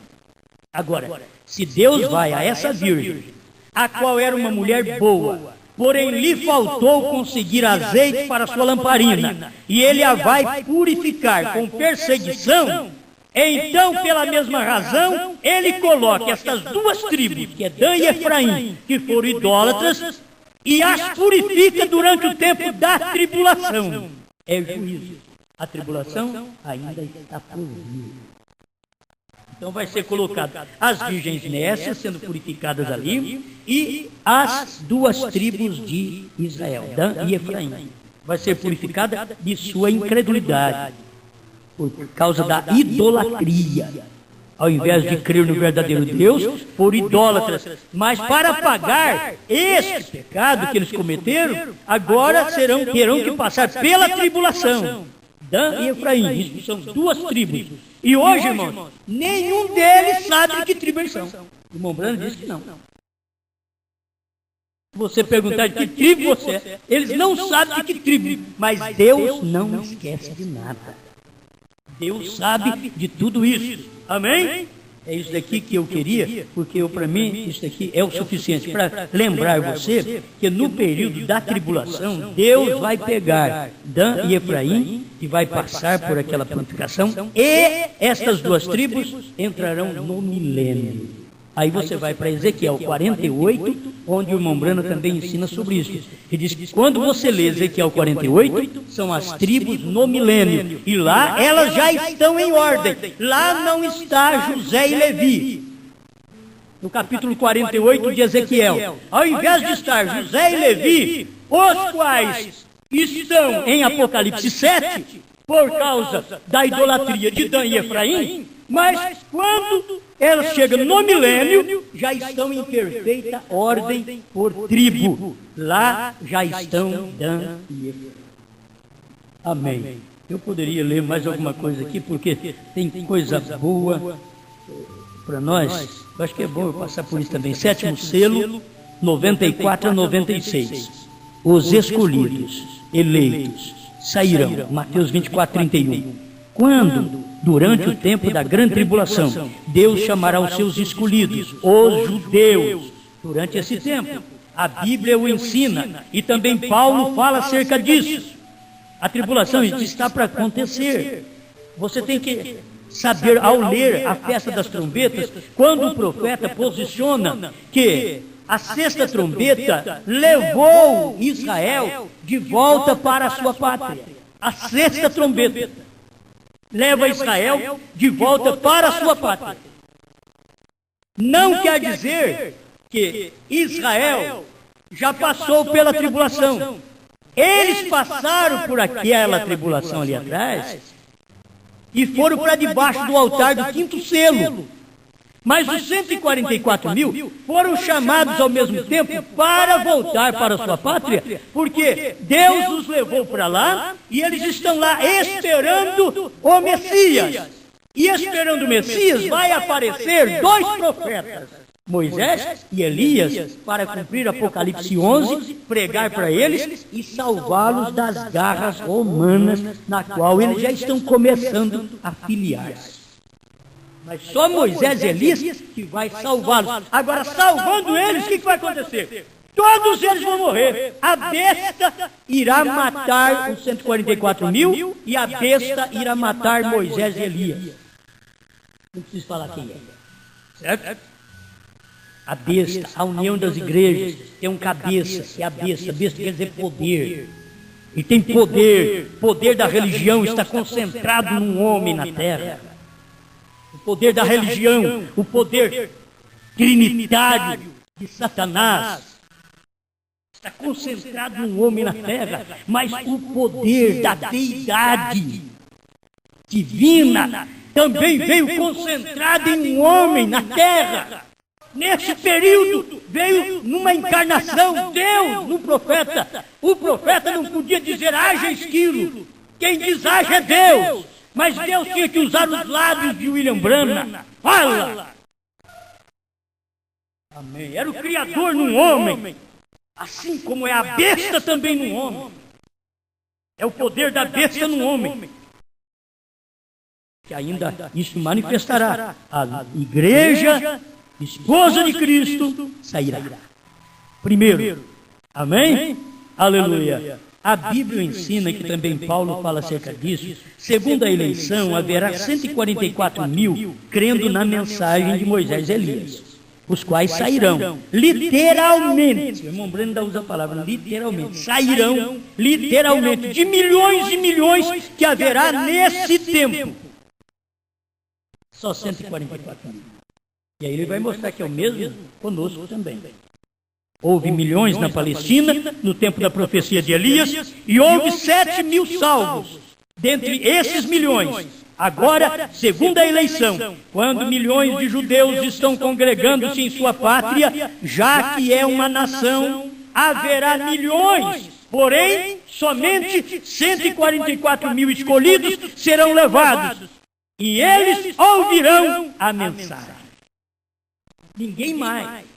Agora, se Deus vai a essa virgem, a qual era uma mulher boa, porém lhe faltou conseguir azeite para sua lamparina, e ele a vai purificar com perseguição, então, pela mesma razão, ele coloca estas duas tribos, que é Dan e Efraim, que foram idólatras, e as purifica durante o tempo da tribulação. É juízo. A tribulação ainda está por vir. Então vai ser colocado as virgens nécias sendo purificadas ali, e as duas tribos de Israel, Dan e Efraim. Vai ser purificada de sua incredulidade, por causa da idolatria. Ao invés de crer no verdadeiro Deus, foram idólatras. Mas para pagar este pecado que eles cometeram, agora terão que passar pela tribulação. Dan e Efraim, isso são duas tribos. E hoje, irmãos, nenhum deles sabe de que tribo eles são. O irmão Brando diz que não. Se você perguntar de que tribo você é, eles não sabem de que tribo. Mas Deus não esquece de nada. Deus sabe de tudo isso. Amém? É isso daqui que eu queria, porque para mim isso daqui é o suficiente para lembrar você que no período da tribulação, Deus vai pegar Dan e Efraim e vai passar por aquela purificação, e estas duas tribos entrarão no milênio. Aí você vai para Ezequiel 48, onde o irmão Brana também ensina sobre isso. Ele diz que quando você lê Ezequiel 48, são as tribos no milênio. E lá elas já estão em ordem. Lá não está José e Levi. no capítulo 48 de Ezequiel, ao invés de estar José e Levi, os quais estão em Apocalipse 7, por causa da idolatria de Dan e Efraim, mas quando ela chega no milênio, já estão em perfeita ordem por tribo. Lá já estão Dan e Efraim. Amém. Eu poderia ler mais alguma coisa aqui, porque tem coisa boa para nós. Eu acho que é bom eu passar por isso também. 7º selo, 94 a 96. Os escolhidos, eleitos, sairão. Mateus 24, 31. Quando, durante o tempo da grande tribulação, Deus chamará os seus escolhidos, os judeus. Durante esse tempo, a Bíblia o ensina, e também Paulo fala acerca disso. A tribulação está para acontecer. Você tem que saber, ao ler a festa das trombetas, quando o profeta posiciona que a sexta trombeta levou Israel de volta para a sua pátria. A sexta trombeta leva Israel de volta para a sua pátria. Não quer dizer que Israel já passou pela tribulação. Eles passaram por aquela tribulação ali atrás e foram para debaixo do altar do 5º selo. Mas os 144 mil foram chamados ao mesmo tempo para voltar para a sua pátria, porque Deus os levou para lá e eles estão lá esperando o Messias. E esperando o Messias vai aparecer 2 profetas, Moisés e Elias, para cumprir Apocalipse 11, pregar para eles e salvá-los das garras romanas, na qual eles já estão começando a filiar-se. Mas só Moisés e Elias que vai salvá-los. Agora, salvando eles, o que vai acontecer? Todos eles vão morrer. A besta irá matar os 144 mil e a besta irá matar Moisés e Elias. Não preciso falar quem é. Certo? A besta, a união das igrejas, tem um cabeça, que é a besta. Besta quer dizer poder. E tem poder. Poder da religião está concentrado num homem na terra. O poder da religião, o poder trinitário de Satanás está concentrado num homem na terra, mas o poder da deidade divina também veio concentrado em um homem na terra. Nesse período veio numa encarnação, Deus no profeta. O profeta não podia dizer haja esquilo. Quem diz haja é Deus. Mas Deus tinha que usar os lábios de William Branham. Fala! Amém. Era o Criador num homem, assim como é a besta também num homem. É o poder da besta num homem. Que ainda isso manifestará. A igreja, esposa de Cristo, sairá. Primeiro. Amém? Aleluia. A Bíblia ensina, que também Paulo fala acerca disso, segundo a eleição, haverá 144 mil crendo na mensagem de Moisés e Elias, os quais sairão, literalmente, o irmão Breno usa a palavra literalmente, sairão, literalmente, de milhões e milhões que haverá nesse tempo. Só 144 mil. E aí ele vai mostrar que é o mesmo conosco também. Houve milhões na Palestina, no tempo da profecia de Elias, e houve 7 mil salvos. Dentre esses milhões, agora, segundo a eleição, quando milhões de judeus estão congregando-se em sua pátria, já que é uma nação, haverá milhões. Porém, somente 144 mil escolhidos serão levados, e eles ouvirão a mensagem. Ninguém mais.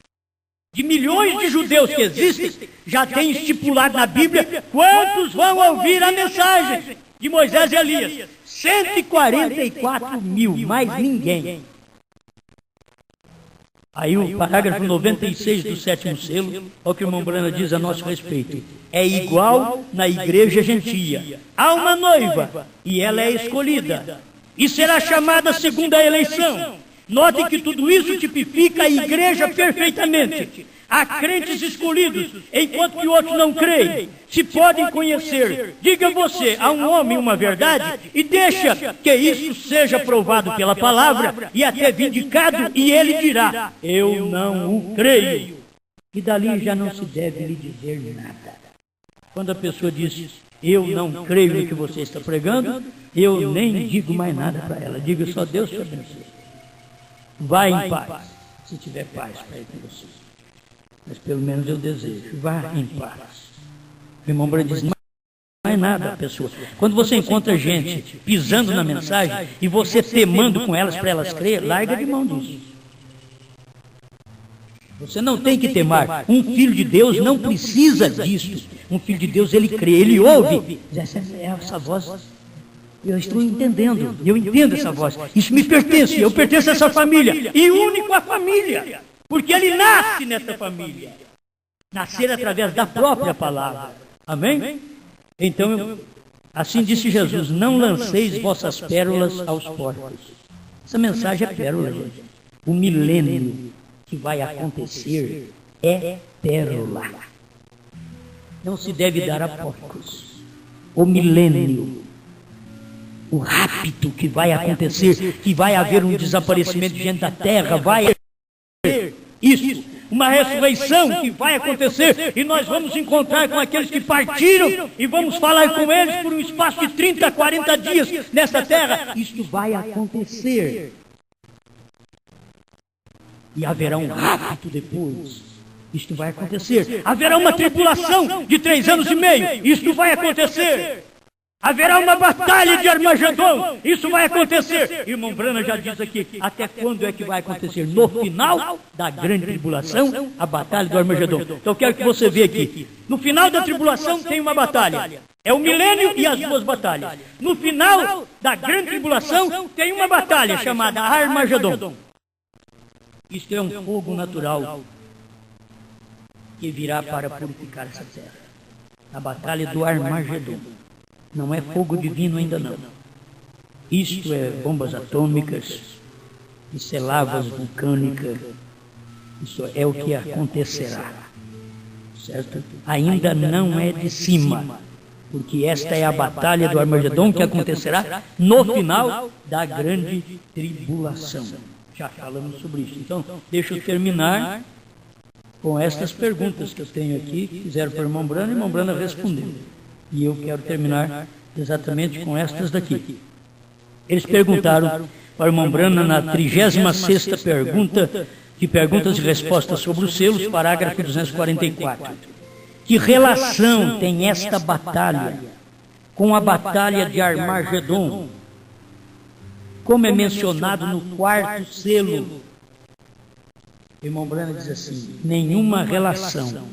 De milhões de judeus que existem, já tem estipulado na Bíblia quantos vão ouvir a mensagem de Moisés e Elias. 144 mil, mais ninguém. Aí o parágrafo 96 do 7º selo, olha o que o irmão Brana diz a nosso respeito. É igual na igreja gentia. Há uma noiva, e ela é escolhida, e será chamada segundo a eleição. Notem que tudo isso tipifica a igreja perfeitamente. há crentes escolhidos, enquanto que outros não creem, se podem conhecer. Diga você a um homem uma verdade e deixa que isso seja provado pela palavra e até vindicado, e ele dirá: eu não o creio. E dali já não se deve lhe dizer nada. Quando a pessoa diz: eu não creio no que você está pregando, eu nem digo mais nada para ela. Diga só: Deus te abençoe. Vá em paz, se tiver paz para ir com você. Mas pelo menos eu desejo. Vá em paz. O irmão Branham diz: não é nada a pessoa. Quando você encontra gente pisando na mensagem e você temando com elas para elas crer, larga de mão disso. Você não tem que temar. Um filho de Deus não precisa disso. Um filho de Deus, ele crê, ele ouve. Essa voz, eu estou entendendo. Eu entendo essa voz. Isso me pertence. Eu pertenço a essa família. E único à família. Porque ele nasce nessa família. Nascer através da própria palavra. Amém? Então, assim disse Jesus: não lanceis vossas pérolas aos porcos. Essa mensagem é pérola, gente. O milênio que vai acontecer é pérola. Não se deve dar a porcos. O milênio, o rapto que vai acontecer, que vai haver um desaparecimento de gente da terra, vai haver isso, uma ressurreição que vai acontecer, e nós vamos encontrar com aqueles que partiram e vamos falar com eles por um espaço de 30, 40 dias nessa terra. Isso vai acontecer. E haverá um rapto depois. Isto vai acontecer. Haverá uma tribulação de 3 anos e meio. Isto vai acontecer. Haverá uma batalha de Armagedon. Isso vai acontecer. Irmão Branham já diz aqui: até quando é que vai acontecer? No final da grande tribulação, a batalha do Armagedon. Então eu quero que você veja aqui. No final da tribulação tem uma batalha. É o milênio e as duas batalhas. No final da grande tribulação tem uma batalha chamada Armagedon. Isto é um fogo natural que virá para purificar essa terra. A batalha do Armagedon. Não é fogo divino ainda não. Isto é bombas atômicas, isso é lavas vulcânicas, isso é o que acontecerá. Certo? Ainda não é de cima, porque esta é a batalha do Armagedon que acontecerá no final da grande tribulação. Já falamos sobre isso. Então, deixa eu terminar com estas perguntas que eu tenho aqui, que fizeram para o irmão Branham respondeu. E eu quero terminar exatamente com estas daqui. Eles perguntaram para o irmão Branham na 36ª pergunta, de perguntas e respostas sobre os selos, parágrafo 244. Que relação tem esta batalha com a batalha de Armagedon? Como é mencionado no 4º selo, o irmão Branham diz assim: nenhuma relação.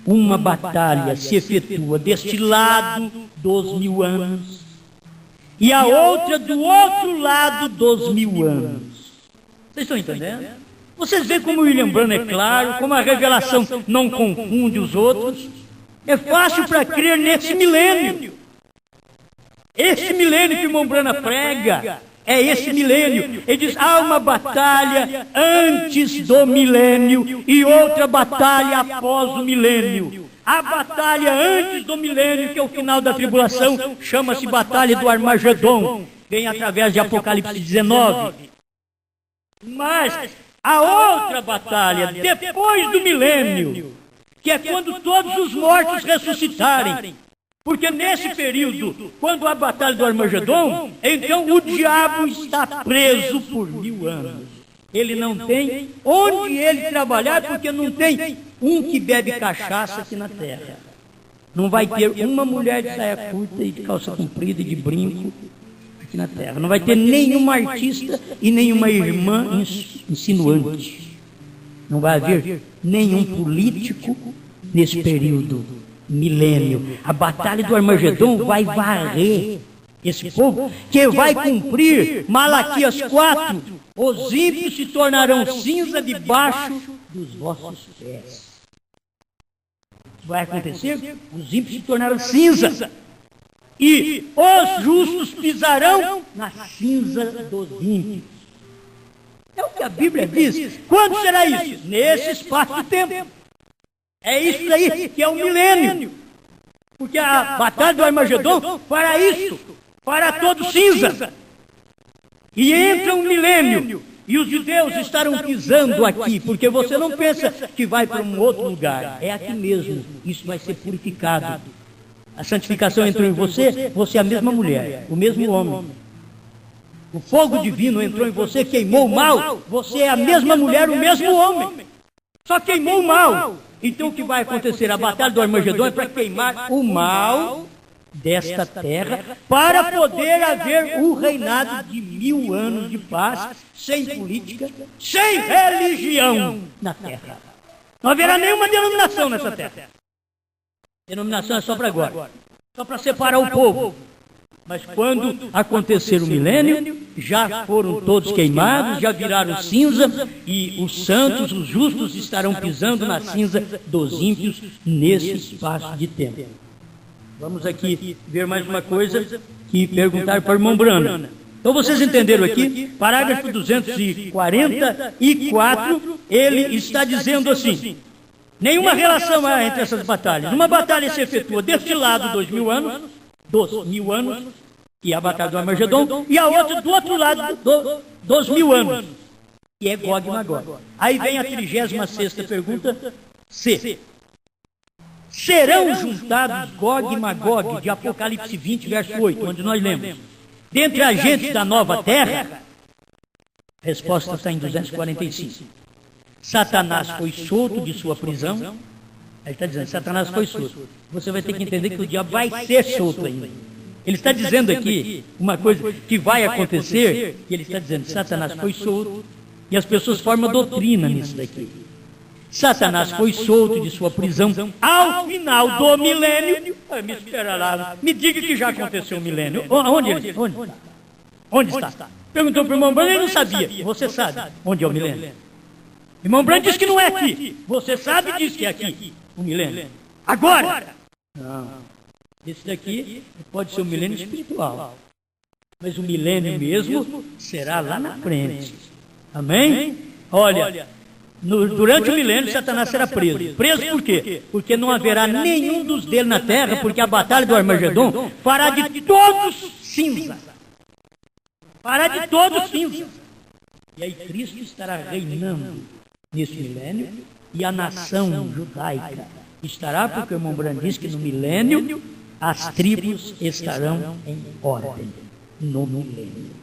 Uma batalha se efetua deste lado dos 1000 anos e a outra do outro lado dos 1000 anos. Vocês estão entendendo? Vocês veem como o William Branham é claro, como a revelação não confunde os outros. É fácil para crer nesse milênio. Esse milênio que o irmão Branham prega é esse milênio. Ele diz: há uma batalha antes do milênio e outra batalha após o milênio. A batalha antes do milênio, que é o final da tribulação, chama-se Batalha do Armagedon. Vem através de Apocalipse 19. Mas a outra batalha, depois do milênio, que é quando todos os mortos ressuscitarem. Porque nesse período, quando a batalha do Armagedon, então o diabo está preso por 1000 anos. Ele não tem onde ele trabalhar, porque não tem um que bebe cachaça aqui na terra. Não vai ter uma mulher de saia curta e de calça comprida e de brinco aqui na terra. Não vai ter nenhuma artista e nenhuma irmã insinuante. Não vai haver nenhum político nesse período. Milênio. A batalha do Armagedon vai varrer esse povo, que vai cumprir Malaquias 4. Os ímpios se tornarão cinza debaixo dos vossos pés. Vai acontecer? Os ímpios se tornarão cinza. E os justos pisarão na cinza dos ímpios. É o que a Bíblia diz. Quando será isso? Nesse espaço de tempo. É isso aí que é o milênio. Porque a batalha do Armagedon fará isso, fará todo cinza. E entra um milênio. E os judeus estarão pisando aqui, porque você não pensa que vai para um outro lugar. É aqui mesmo. Isso vai ser purificado. A santificação entrou em você, você é a mesma mulher, o mesmo homem. O fogo divino entrou em você, queimou o mal, você é a mesma mulher, o mesmo homem. Só queimou o mal. Então o que vai acontecer? A batalha do Armagedon é para queimar o mal desta terra, para poder haver um reinado de 1000 anos de paz, sem política, sem religião na terra. Não haverá nenhuma denominação nessa terra. Denominação é só para agora, só para separar o povo. Mas quando acontecer o milênio, já foram todos queimados, já viraram cinza, e os santos, os justos, estarão pisando na cinza dos ímpios nesse espaço de tempo. Vamos aqui ver mais uma coisa que perguntaram para o irmão Brana. Então vocês entenderam aqui, parágrafo 244, ele está dizendo assim: nenhuma relação há entre essas batalhas. Uma batalha se efetua deste lado 2000 anos, dos 1000 anos, que é a batalha do Armagedon, e a outra do outro lado dos 1000 anos, que é Gog e Magog. Aí vem a 36ª pergunta, C. Serão juntados Gog e Magog, de Apocalipse 20, verso 8, onde nós lemos, dentre a gente da nova terra? A resposta está em 245. Satanás foi solto de sua prisão. Ele está dizendo, Satanás foi solto. Você vai ter que entender que o diabo vai ser solto ainda. Ele está dizendo aqui uma coisa que vai acontecer, que ele está dizendo, Satanás foi solto, e as pessoas formam doutrina nisso daqui. Satanás foi solto de sua prisão ao final do milênio. Me espera lá, me diga que já aconteceu o milênio. Onde ele está? Onde está? Perguntou para o irmão Branco, ele não sabia. Você sabe onde é o milênio? Irmão Branco disse que não é aqui. Você sabe e diz que é aqui o milênio. Agora! Não. Esse daqui pode ser o milênio espiritual. Mas o milênio mesmo será lá na frente. Amém? Olha, durante o milênio Satanás será preso. Preso por quê? Porque não haverá nenhum dos dele na terra, porque a batalha do Armagedon fará de todos cinza. Fará de todos cinza. E aí Cristo estará reinando nesse milênio, e a nação judaica estará, porque o irmão Branco diz que no milênio as tribos estarão em ordem. No milênio.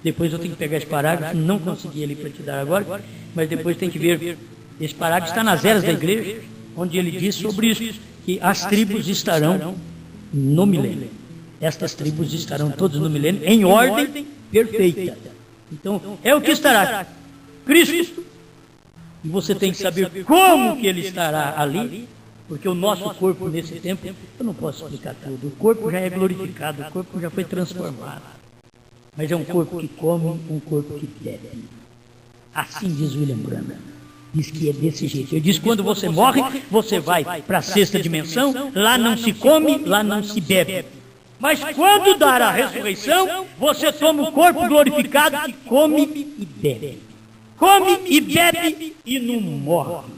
Depois eu tenho que pegar esse parágrafo, não consegui ele para te dar agora, mas depois tem que ver. Esse parágrafo está nas eras da igreja, onde ele diz sobre isso, que as tribos estarão no milênio. Estas tribos estarão todas no milênio, em ordem perfeita. Então, é o que estará Cristo, e você tem que saber como que ele estará ali, porque o nosso corpo nesse tempo, eu não posso explicar tudo, o corpo já é glorificado, o corpo já foi transformado, mas é um corpo que come, um corpo que bebe. Assim diz William Branham, diz que é desse jeito. Ele diz que quando você morre, você vai para a sexta dimensão, lá não se come, lá não se bebe. Mas quando dar a ressurreição, você toma o corpo glorificado que come e bebe. Come e bebe e não morre.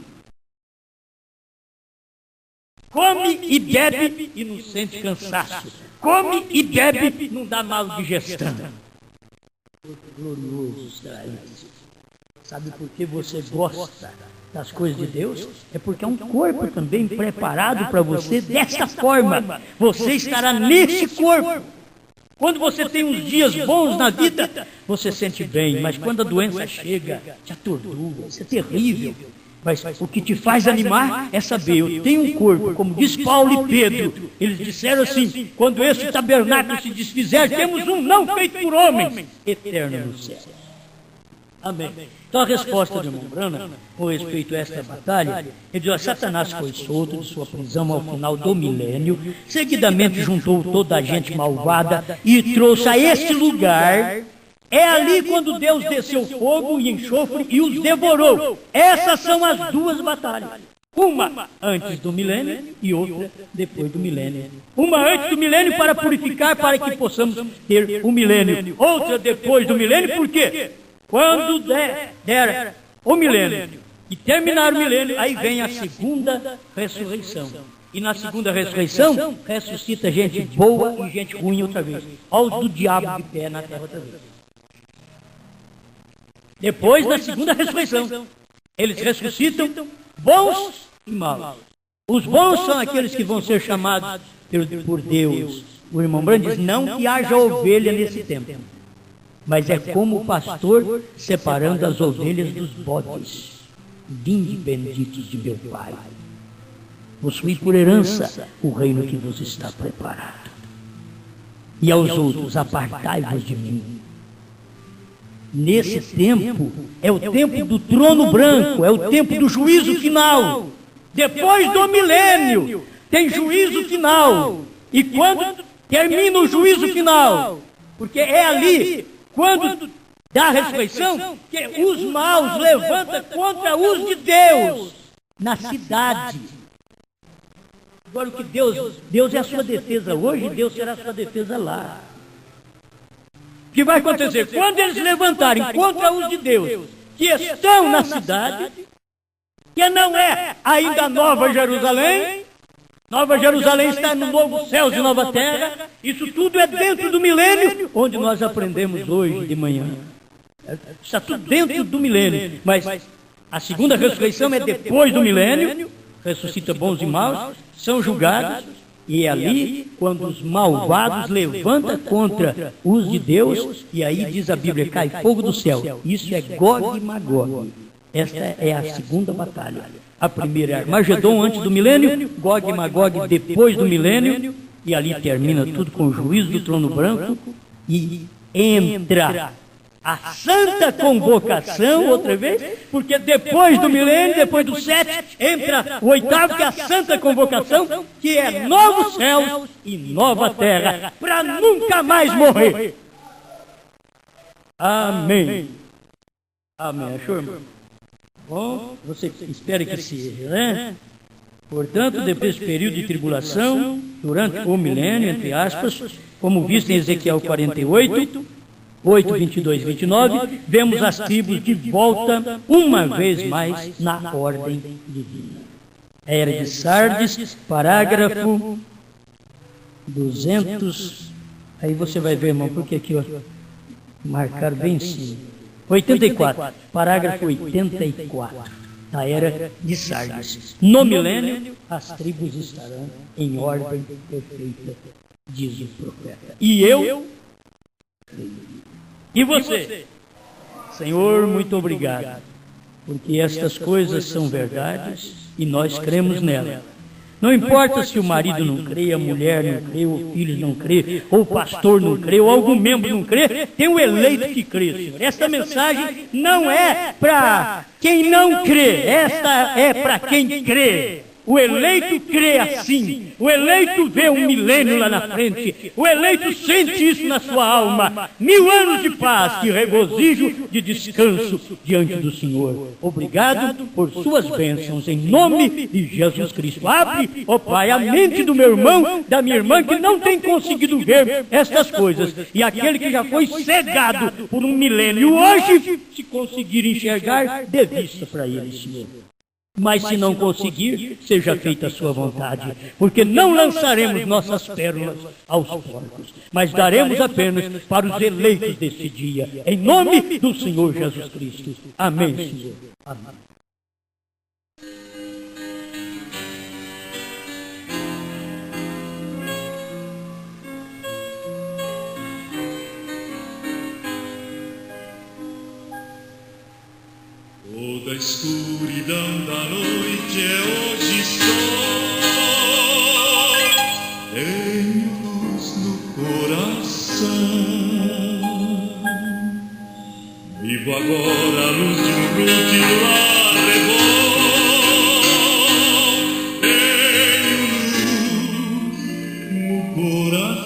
Come e bebe e não sente cansaço. Come e bebe e não dá mal digestão. Corpo glorioso será isso. Sabe por que você gosta das coisas de Deus? É porque é um corpo também preparado para você desta forma. Você estará nesse corpo. Quando você tem uns dias bons na vida, você sente bem, mas quando a doença chega, te atordoa, isso é terrível. Mas o que te faz animar é saber, eu tenho um corpo, como diz Paulo e Pedro. Eles disseram assim, quando este tabernáculo se desfizer, temos um não feito por homens, eterno no céu. Amém. Então a resposta de irmão Branham, com respeito a esta batalha, ele diz, Satanás foi solto de sua prisão ao final do milênio, seguidamente juntou toda a gente malvada e trouxe a este lugar. É ali quando Deus desceu fogo e enxofre e os devorou. Essas são as duas batalhas. Uma antes do milênio e outra depois do milênio. Uma antes do milênio para purificar, para que possamos ter o milênio. Outra depois do milênio, por quê? Quando der o milênio e terminar o milênio, aí vem a segunda ressurreição. E na segunda ressurreição, ressuscita gente boa e gente ruim outra vez. Olha o do diabo de pé na terra outra vez. Depois, na segunda ressurreição, eles ressuscitam bons e maus. Os bons são aqueles que vão ser chamados por Deus. O irmão Brandt diz, não que haja ovelha nesse tempo, mas é como o pastor separando as ovelhas dos bodes. Vinde benditos de meu Pai. Possuí por herança o reino que vos está preparado. E aos outros, apartai-vos de mim. Nesse tempo, é o tempo do trono branco, é o tempo do juízo final. Depois do milênio, tem juízo final. E quando termina o juízo final, porque é ali, quando dá a ressurreição, que os maus levantam contra os de Deus, na cidade. Agora o que Deus é a sua defesa hoje, Deus será a sua defesa lá. O que vai acontecer? Quando eles levantarem contra os de Deus, que estão na cidade, que não é ainda Nova Jerusalém está no novo céu e nova terra, isso tudo é dentro do milênio, onde nós aprendemos hoje de manhã. Está tudo dentro do milênio, mas a segunda ressurreição é depois do milênio, ressuscita bons e maus, são julgados, e é ali quando os malvados levantam contra os de Deus, e aí diz a Bíblia, cai fogo do céu. Isso é Gog e Magog. Esta é a segunda batalha. A primeira é Armagedon antes do milênio, Gog e Magog depois do milênio, e ali termina tudo com o juízo do trono branco, e entra a santa convocação, outra vez, porque depois do milênio, depois do 7, entra o 8º, que é a santa convocação, que é novos céus e nova terra, para nunca mais morrer. Amém. Amém. Achou, irmão? Bom, você espera que seja, né? Portanto, depois desse período de tribulação, durante o milênio, entre aspas, como visto em Ezequiel 48, 8, 22 e 29, vemos as tribos de volta, uma vez mais, na ordem divina. Era de Sardes, parágrafo 200, aí você vai ver, irmão, porque aqui, ó, marcaram bem em cima. 84, parágrafo 84, da era de Sardes. No milênio, as tribos estarão em ordem perfeita, diz o profeta. E eu? E você? Senhor, muito obrigado, porque estas coisas são verdades e nós cremos nelas. Não importa se o marido não crê, a mulher não crê, o filho não crê, ou o pastor não crê, ou algum membro não crê, tem o eleito que crê, Senhor. Esta mensagem não é para quem não crê, esta é para quem crê. O eleito crê assim, o eleito vê um milênio lá na frente, o eleito sente isso na sua alma, 1000 anos de paz, de regozijo, de descanso diante do Senhor. Obrigado por suas bênçãos, em nome de Jesus Cristo. Abre, ó Pai, a mente do meu irmão, da minha irmã, que não tem conseguido ver estas coisas, e aquele que já foi cegado por um milênio, hoje, se conseguir enxergar, dê vista para ele, Senhor. Mas se não conseguir, seja feita a sua vontade, porque não lançaremos nossas pérolas aos porcos, mas daremos apenas para os eleitos desse dia, em nome do Senhor Jesus Cristo. Amém, Senhor. Amém. Toda a escuridão da noite é hoje só, tem luz no coração. Vivo agora a luz de um rutilar levou, tenho luz no coração.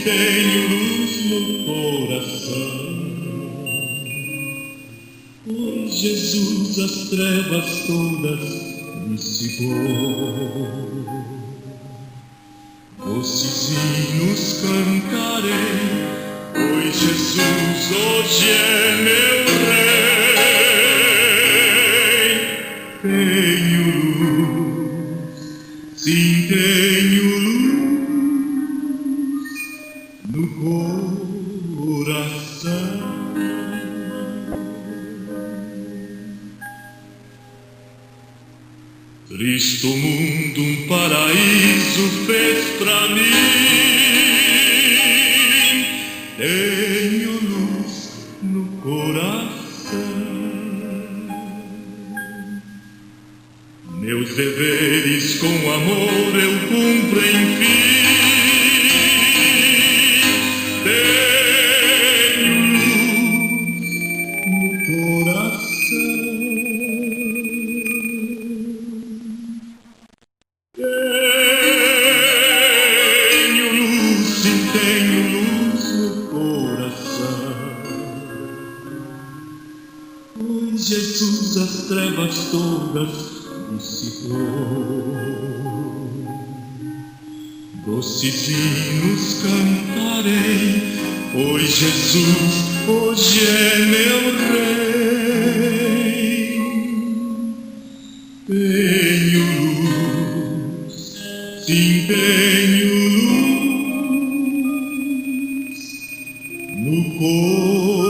Tenho luz no coração, por Jesus as trevas todas dissipou. cantarei, pois Jesus hoje é meu Rei. Tenho luz, sim, tenho luz no coração. Cristo mundo um paraíso fez pra mim. Tenho luz no coração. Meus deveres com amor eu cumpro enfim. Tenho luz no coração. Tenho luz no coração, pois Jesus as trevas todas dissipou. Doces hinos cantarei, pois Jesus hoje é meu Rei. Tenho luz, sim, tenho luz no coração.